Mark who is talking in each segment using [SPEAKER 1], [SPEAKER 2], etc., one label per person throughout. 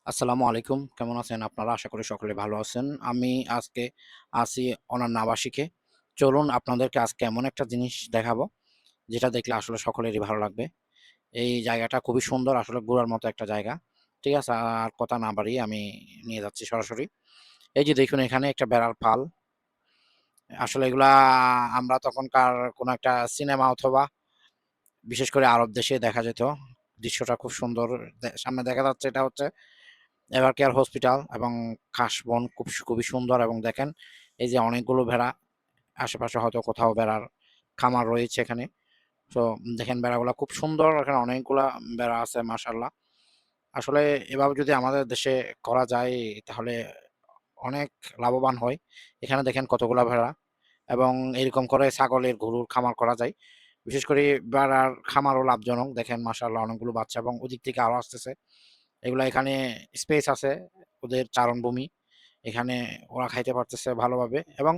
[SPEAKER 1] আসসালামু আলাইকুম। কেমন আছেন আপনারা? আশা করি সকলে ভালো আছেন। আমি আজকে আছি অনন্য আবাসিকে। চলুন আপনাদেরকে আজকে এমন একটা জিনিস দেখাবো, যেটা দেখলে আসলে সকলেরই ভালো লাগবে। এই জায়গাটা খুবই সুন্দর, আসলে ঘোরার মতো একটা জায়গা। ঠিক আছে? আর কথা না বাড়িয়ে আমি নিয়ে যাচ্ছি সরাসরি। এই যে দেখুন এখানে একটা বেড়ার ফাল। আসলে এগুলা আমরা তখনকার কোনো একটা সিনেমা অথবা বিশেষ করে আরব দেশে দেখা যেত। দৃশ্যটা খুব সুন্দর। সামনে দেখা যাচ্ছে এটা হচ্ছে এভার কেয়ার হসপিটাল এবং কাশবন খুবই সুন্দর এবং দেখেন এই যে অনেকগুলো ভেড়া আশেপাশে হয়তো কোথাও ভেড়ার খামার রয়েছে এখানে। তো দেখেন ভেড়াগুলা খুব সুন্দর, এখানে অনেকগুলা ভেড়া আছে মাশাআল্লাহ। আসলে এভাবে যদি আমাদের দেশে করা যায় তাহলে অনেক লাভবান হয়। এখানে দেখেন কতগুলা ভেড়া এবং এরকম করে ছাগলের, গরুর খামার করা যায়। বিশেষ করে ভেড়ার খামারও লাভজনক। দেখেন মাশাআল্লাহ অনেকগুলো বাচ্চা এবং ওদিক থেকে আরো আসতেছে। এগুলা এখানে স্পেস আছে, ওদের চারণভূমি। এখানে ওরা খাইতে পারতেছে ভালোভাবে এবং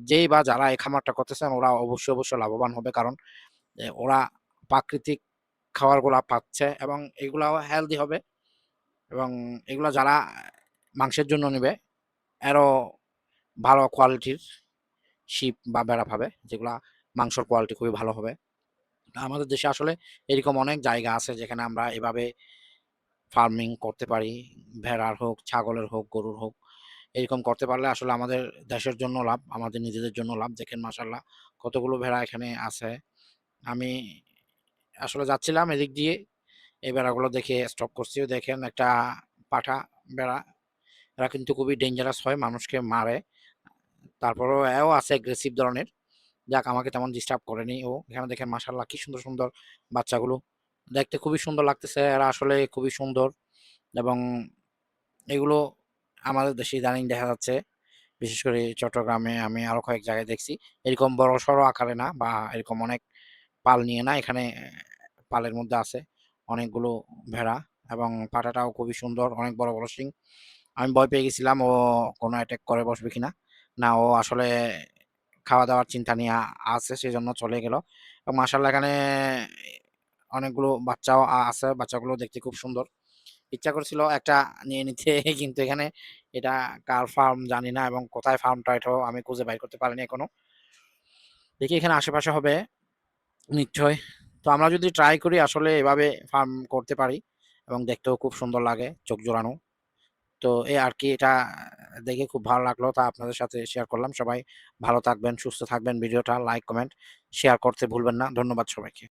[SPEAKER 1] যেই বা যারা এই খামারটা করতেছেন ওরা অবশ্যই লাভবান হবে। কারণ ওরা প্রাকৃতিক খাবারগুলা পাচ্ছে এবং এগুলাও হেলদি হবে এবং এগুলা যারা মাংসের জন্য নিবে এরও ভালো কোয়ালিটির শিপ বা ভেড়া পাবে, যেগুলা মাংসর কোয়ালিটি খুবই ভালো হবে। আমাদের দেশে আসলে এরকম অনেক জায়গা আছে যেখানে আমরা এভাবে ফার্মিং করতে পারি। ভেড়ার হোক, ছাগলের হোক, গরুর হোক। এরকম করতে পারলে আসলে আমাদের দেশের জন্য লাভ, আমাদের নিজেদের জন্য লাভ। দেখেন মাশাআল্লাহ কতগুলো ভেড়া এখানে আছে। আমি আসলে যাচ্ছিলাম এদিক দিয়ে, এই ভেড়াগুলো দেখে স্টপ করছি। দেখেন একটা পাঠা ভেড়া, এরা কিন্তু খুবই ডেঞ্জারাস হয়, মানুষকে মারে। তারপরেও এও আছে এগ্রেসিভ ধরনের। যাক আমাকে তেমন ডিস্টার্ব করেনি ও। এখানে দেখেন মাশাআল্লাহ কি সুন্দর বাচ্চাগুলো। দেখতে খুবই সুন্দর লাগতেছে। এরা আসলে খুবই সুন্দর এবং এগুলো আমাদের দেশে ইদানিং দেখা যাচ্ছে। বিশেষ করে চট্টগ্রামে আমি আরো কয়েক জায়গায় দেখছি। এরকম বড়সড় আকারে না বা এরকম অনেক পাল নিয়ে না। এখানে পালের মধ্যে আছে অনেকগুলো ভেড়া এবং পাঠাটাও খুবই সুন্দর, অনেক বড় শিং। আমি ভয় পেয়ে গেছিলাম ও কোনো অ্যাটাক করে বসবে কিনা। না, ও আসলে খাওয়া-দাওয়ার চিন্তা নিয়ে আছে সেজন্য চলে গেল। এবং মাশাআল্লাহ এখানে অনেকগুলো বাচ্চাও আছে। বাচ্চাগুলো দেখতে খুব সুন্দর। ইচ্ছা করছিল একটা নিয়ে নিতে কিন্তু এখানে এটা কার ফার্ম জানি না এবং কোথায় ফার্মটা এটাও আমি খুঁজে বাইর করতে পারিনি এখনো। দেখি এখানে আশেপাশে হবে নিশ্চয়। তো আমরা যদি ট্রাই করি আসলে এভাবে ফার্ম করতে পারি এবং দেখতেও খুব সুন্দর লাগে, চোখ জোড়ানো। তো এই আরকি এটা দেখে খুব ভালো লাগলো। তা আপনাদের সাথে শেয়ার করলাম। সবাই ভালো থাকবেন, সুস্থ থাকবেন। ভিডিওটা লাইক, কমেন্ট, শেয়ার করতে ভুলবেন না। ধন্যবাদ সবাইকে।